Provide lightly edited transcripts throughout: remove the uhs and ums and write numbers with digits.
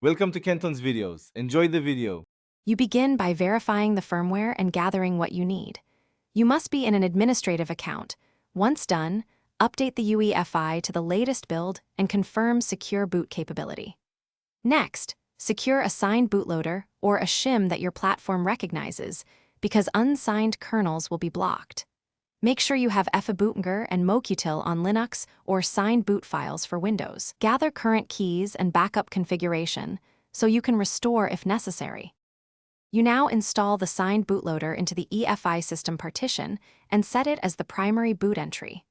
Welcome to Kenton's videos. Enjoy the video. You begin by verifying the firmware and gathering what you need. You must be in an administrative account. Once done, update the UEFI to the latest build and confirm secure boot capability. Next, secure a signed bootloader or a shim that your platform recognizes, because unsigned kernels will be blocked. Make sure you have FABootnger and mokutil on Linux or signed boot files for Windows. Gather current keys and backup configuration so you can restore if necessary. You now install the signed bootloader into the EFI system partition and set it as the primary boot entry.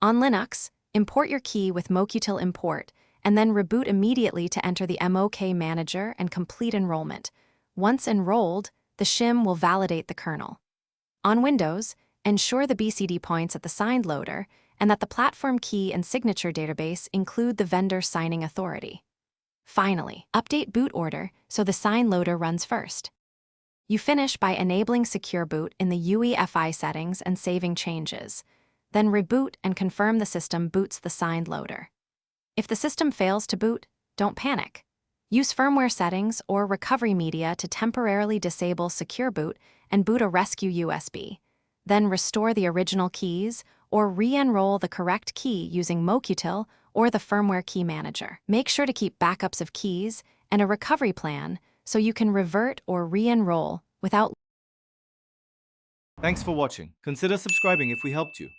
On Linux, import your key with mokutil import and then reboot immediately to enter the MOK manager and complete enrollment. Once enrolled, the shim will validate the kernel. On Windows, ensure the BCD points at the signed loader and that the platform key and signature database include the vendor signing authority. Finally, update boot order so the signed loader runs first. You finish by enabling Secure Boot in the UEFI settings and saving changes. Then reboot and confirm the system boots the signed loader. If the system fails to boot, don't panic. Use firmware settings or recovery media to temporarily disable Secure Boot and boot a rescue USB. Then restore the original keys or re-enroll the correct key using mokutil or the firmware key manager. Make sure to keep backups of keys and a recovery plan so you can revert or re-enroll without. Thanks for watching. Consider subscribing if we helped you.